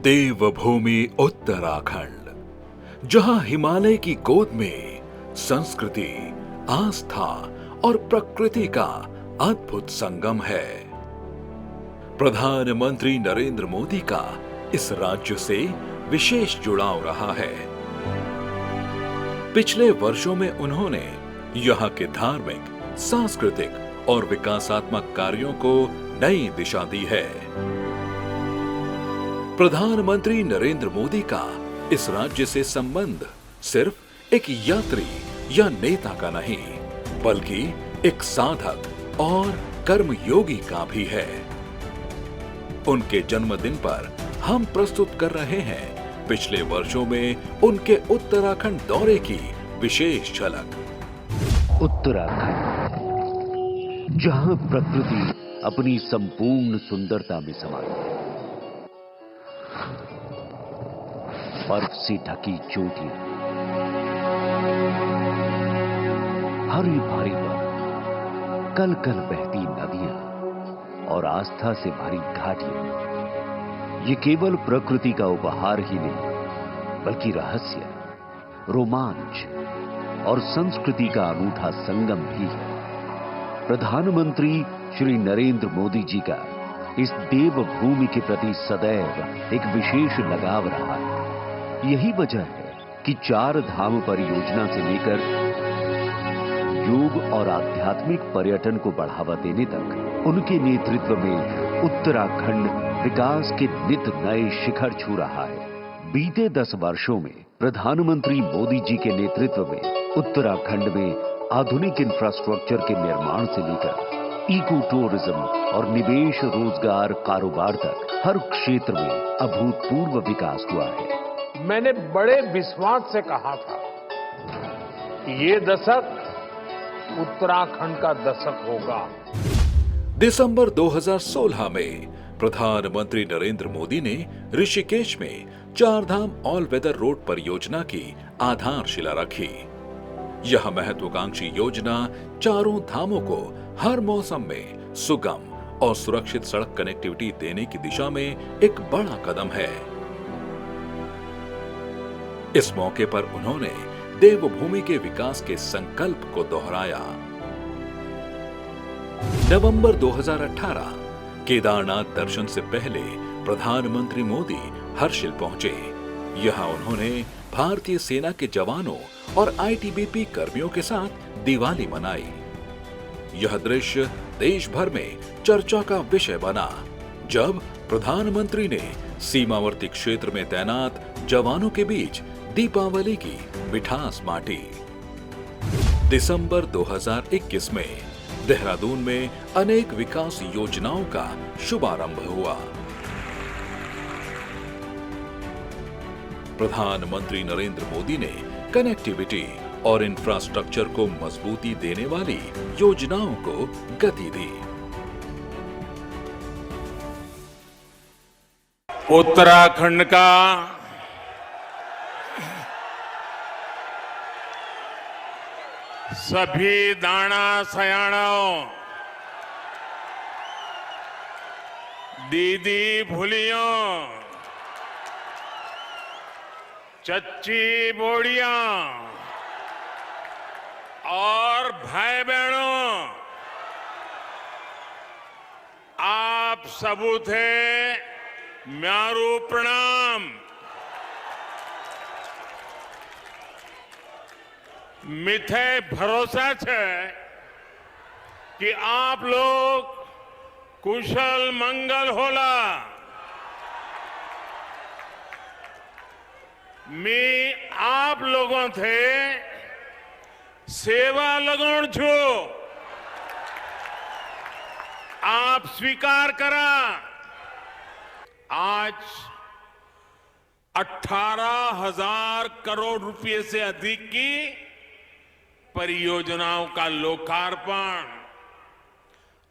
देवभूमि उत्तराखंड, जहां हिमालय की गोद में संस्कृति, आस्था और प्रकृति का अद्भुत संगम है। प्रधानमंत्री नरेंद्र मोदी का इस राज्य से विशेष जुड़ाव रहा है। पिछले वर्षों में उन्होंने यहां के धार्मिक, सांस्कृतिक और विकासात्मक कार्यों को नई दिशा दी है। प्रधानमंत्री नरेंद्र मोदी का इस राज्य से संबंध सिर्फ एक यात्री या नेता का नहीं, बल्कि एक साधक और कर्मयोगी का भी है। उनके जन्मदिन पर हम प्रस्तुत कर रहे हैं पिछले वर्षों में उनके उत्तराखंड दौरे की विशेष झलक। उत्तराखंड, जहां प्रकृति अपनी संपूर्ण सुंदरता में समाई है। बर्फ से ढकी चोटियां, हरी भरी बर्फ, कल कल बहती नदियां और आस्था से भरी घाटियां, ये केवल प्रकृति का उपहार ही नहीं, बल्कि रहस्य, रोमांच और संस्कृति का अनूठा संगम भी है। प्रधानमंत्री श्री नरेंद्र मोदी जी का इस देवभूमि के प्रति सदैव एक विशेष लगाव रहा है। यही वजह है कि 4 धाम परियोजना से लेकर योग और आध्यात्मिक पर्यटन को बढ़ावा देने तक उनके नेतृत्व में उत्तराखंड विकास के नित नए शिखर छू रहा है। बीते 10 वर्षों में प्रधानमंत्री मोदी जी के नेतृत्व में उत्तराखंड में आधुनिक इंफ्रास्ट्रक्चर के निर्माण से लेकर इको टूरिज्म और निवेश, रोजगार, कारोबार तक हर क्षेत्र में अभूतपूर्व विकास हुआ है। मैंने बड़े विश्वास से कहा था कि ये दशक उत्तराखंड का दशक होगा। दिसंबर 2016 में प्रधानमंत्री नरेंद्र मोदी ने ऋषिकेश में 4 धाम ऑल वेदर रोड परियोजना की आधारशिला रखी। यह महत्वाकांक्षी योजना चारों धामों को हर मौसम में सुगम और सुरक्षित सड़क कनेक्टिविटी देने की दिशा में एक बड़ा कदम है। इस मौके पर उन्होंने देवभूमि के विकास के संकल्प को दोहराया। नवंबर 2018 केदारनाथ दर्शन से पहले प्रधानमंत्री मोदी हर्षिल पहुंचे। यहां उन्होंने भारतीय सेना के जवानों और आईटीबीपी कर्मियों के साथ दिवाली मनाई। यह दृश्य देश भर में चर्चा का विषय बना, जब प्रधानमंत्री ने सीमावर्ती क्षेत्र में तैनात जवानों के बीच दीपावली की मिठास बांटी। दिसंबर 2021 में देहरादून में अनेक विकास योजनाओं का शुभारंभ हुआ। प्रधानमंत्री नरेंद्र मोदी ने कनेक्टिविटी और इंफ्रास्ट्रक्चर को मजबूती देने वाली योजनाओं को गति दी। उत्तराखंड का सभी दाना सयाणों, दीदी भूलियों, चच्ची बोड़ियां और भाई बहनों, आप सबू थे म्यारू प्रणाम। मिथे भरोसा है कि आप लोग कुशल मंगल होला। मैं आप लोगों थे सेवा लगन छू। आप स्वीकार करा। आज 18,000 करोड़ रुपए से अधिक की परियोजनाओं का लोकार्पण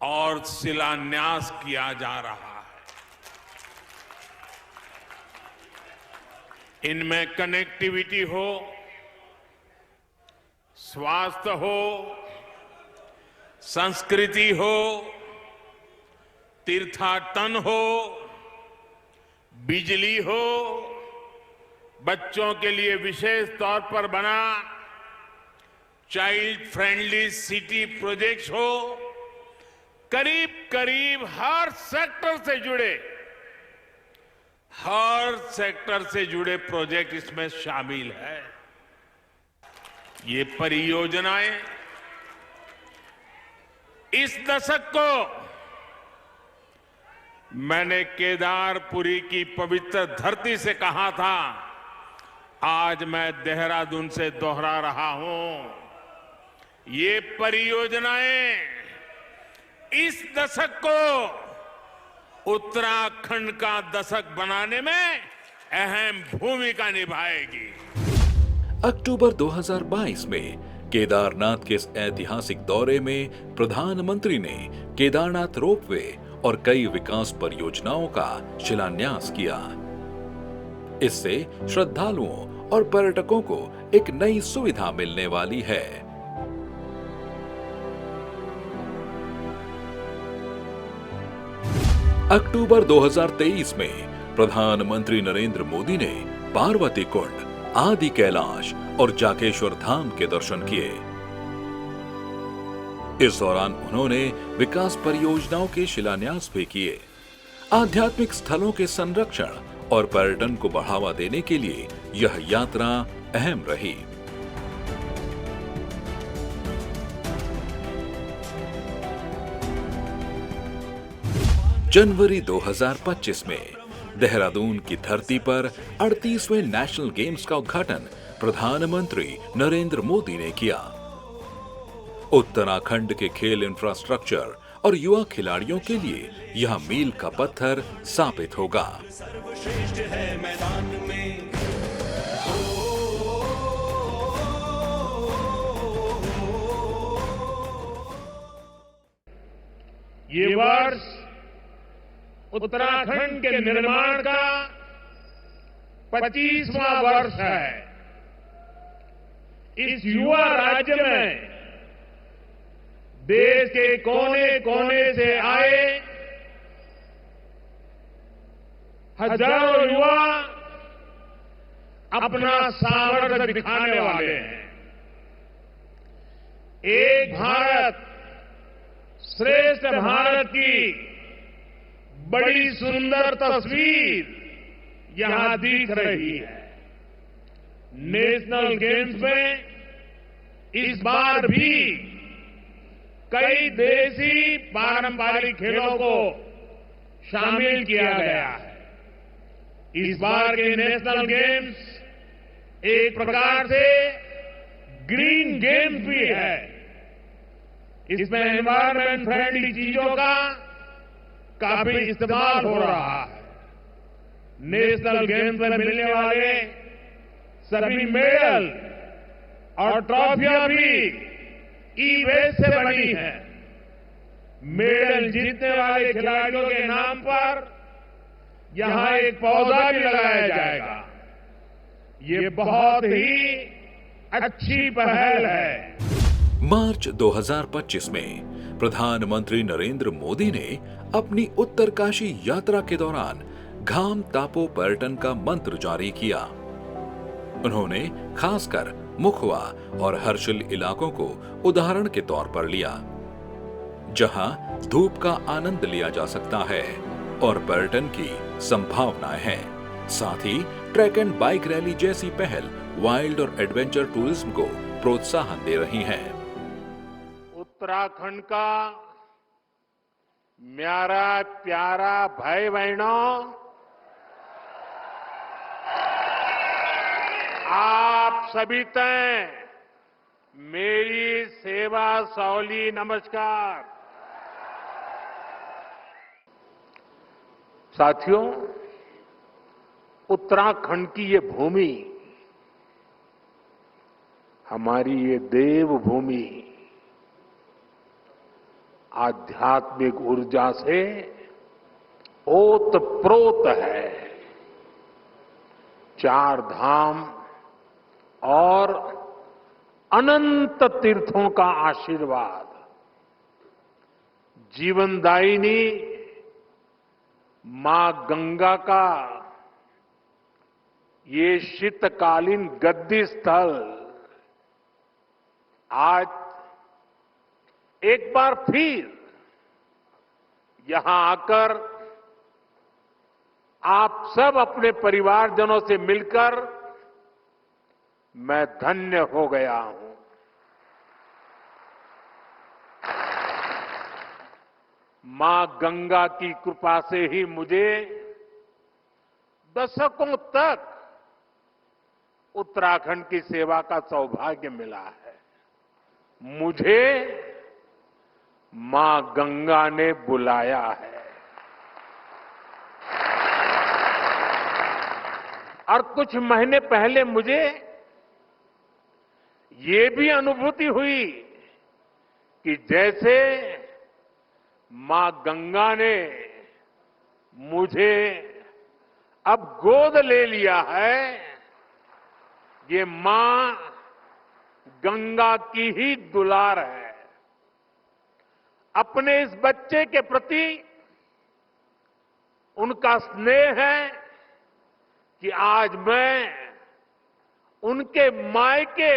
और शिलान्यास किया जा रहा है। इनमें कनेक्टिविटी हो, स्वास्थ्य हो, संस्कृति हो, तीर्थाटन हो, बिजली हो, बच्चों के लिए विशेष तौर पर बना चाइल्ड फ्रेंडली सिटी प्रोजेक्ट्स हो, करीब करीब हर सेक्टर से जुड़े प्रोजेक्ट इसमें शामिल है। ये परियोजनाएं इस दशक को मैंने केदारपुरी की पवित्र धरती से कहा था, आज मैं देहरादून से दोहरा रहा हूं। ये परियोजनाएं इस दशक को उत्तराखंड का दशक बनाने में अहम भूमिका निभाएगी। अक्टूबर 2022 में केदारनाथ के इस ऐतिहासिक दौरे में प्रधानमंत्री ने केदारनाथ रोपवे और कई विकास परियोजनाओं का शिलान्यास किया। इससे श्रद्धालुओं और पर्यटकों को एक नई सुविधा मिलने वाली है। अक्टूबर 2023 में प्रधानमंत्री नरेंद्र मोदी ने पार्वती कुंड, आदि कैलाश और जाकेश्वर धाम के दर्शन किए। इस दौरान उन्होंने विकास परियोजनाओं के शिलान्यास भी किए। आध्यात्मिक स्थलों के संरक्षण और पर्यटन को बढ़ावा देने के लिए यह यात्रा अहम रही। जनवरी 2025 में देहरादून की धरती पर 38वें नेशनल गेम्स का उद्घाटन प्रधानमंत्री नरेंद्र मोदी ने किया। उत्तराखंड के खेल इंफ्रास्ट्रक्चर और युवा खिलाड़ियों के लिए यह मील का पत्थर साबित होगा। सर्वश्रेष्ठ है मैदान में। ये वर्ष उत्तराखंड के निर्माण का 25वां वर्ष है। इस युवा राज्य में देश के कोने कोने से आए हजारों युवा अपना सामर्थ्य दिखाने वाले हैं। एक भारत श्रेष्ठ भारत की बड़ी सुंदर तस्वीर यहां दिख रही है। नेशनल गेम्स में इस बार भी कई देसी पारंपरिक खेलों को शामिल किया गया है। इस बार के नेशनल गेम्स एक प्रकार से ग्रीन गेम्स भी है। इसमें एनवायरमेंट फ्रेंडली चीजों का काफी इस्तेमाल हो रहा है। नेशनल गेम्स में मिलने वाले सभी मेडल और ट्रॉफियां भी ई वेस्ट से बनी है। मेडल जीतने वाले खिलाड़ियों के नाम पर यहां एक पौधा भी लगाया जाएगा। ये बहुत ही अच्छी पहल है। मार्च 2025 में प्रधानमंत्री नरेंद्र मोदी ने अपनी उत्तरकाशी यात्रा के दौरान घाम तापो पर्यटन का मंत्र जारी किया। उन्होंने खासकर मुखवा और हर्षिल इलाकों को उदाहरण के तौर पर लिया, जहां धूप का आनंद लिया जा सकता है और पर्यटन की संभावनाएं हैं। साथ ही ट्रैक एंड बाइक रैली जैसी पहल वाइल्ड और एडवेंचर टूरिज्म को प्रोत्साहन दे रही हैं। उत्तराखंड का म्यारा प्यारा भाई बहनों, आप सभी तय मेरी सेवा सौली नमस्कार। साथियों, उत्तराखंड की ये भूमि, हमारी ये देवभूमि आध्यात्मिक ऊर्जा से ओतप्रोत है। चार धाम और अनंत तीर्थों का आशीर्वाद, जीवनदायिनी मां गंगा का ये शीतकालीन गद्दी स्थल आज एक बार फिर यहां आकर आप सब अपने परिवारजनों से मिलकर मैं धन्य हो गया हूं। मां गंगा की कृपा से ही मुझे दशकों तक उत्तराखंड की सेवा का सौभाग्य मिला है। मुझे मां गंगा ने बुलाया है और कुछ महीने पहले मुझे ये भी अनुभूति हुई कि जैसे मां गंगा ने मुझे अब गोद ले लिया है, ये मां गंगा की ही दुलार है। अपने इस बच्चे के प्रति उनका स्नेह है कि आज मैं उनके मायके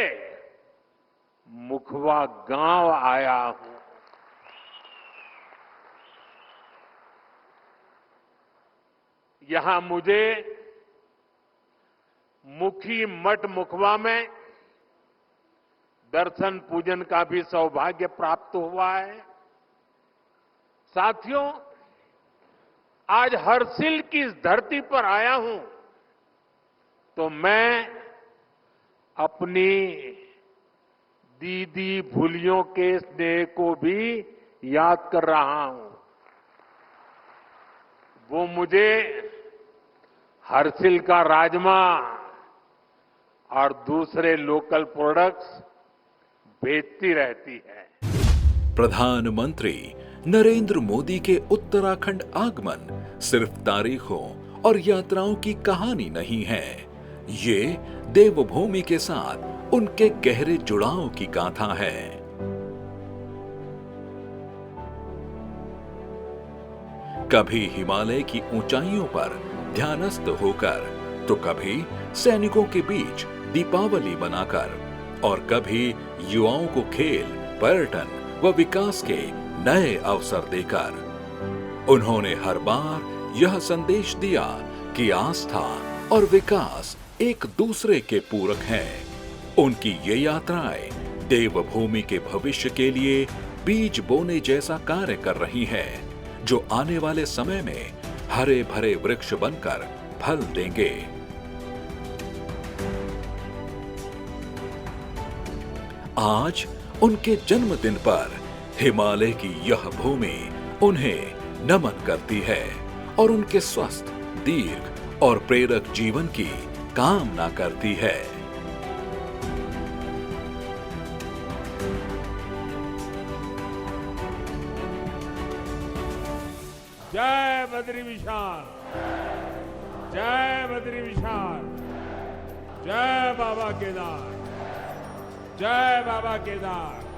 मुखवा गांव आया हूं। यहां मुझे मुखी मठ मुखवा में दर्शन पूजन का भी सौभाग्य प्राप्त हुआ है। साथियों, आज हर्षिल की इस धरती पर आया हूं तो मैं अपनी दीदी भूलियों के स्नेह को भी याद कर रहा हूं। वो मुझे हर्षिल का राजमा और दूसरे लोकल प्रोडक्ट्स बेचती रहती है। प्रधानमंत्री नरेंद्र मोदी के उत्तराखंड आगमन सिर्फ तारीखों और यात्राओं की कहानी नहीं है, ये देवभूमि के साथ उनके गहरे जुड़ाव की गाथा है। कभी हिमालय की ऊंचाइयों पर ध्यानस्थ होकर, तो कभी सैनिकों के बीच दीपावली मनाकर, और कभी युवाओं को खेल, पर्यटन व विकास के नए अवसर देकर। उन्होंने हर बार यह संदेश दिया कि आस्था और विकास एक दूसरे के पूरक हैं। उनकी ये यात्राएं देवभूमि के भविष्य के लिए बीज बोने जैसा कार्य कर रही हैं, जो आने वाले समय में हरे भरे वृक्ष बनकर फल देंगे। आज उनके जन्मदिन पर हिमालय की यह भूमि उन्हें नमन करती है और उनके स्वस्थ, दीर्घ और प्रेरक जीवन की कामना करती है। जय बद्री विशाल, जय बद्री विशाल, जय बाबा केदार, जय बाबा केदार।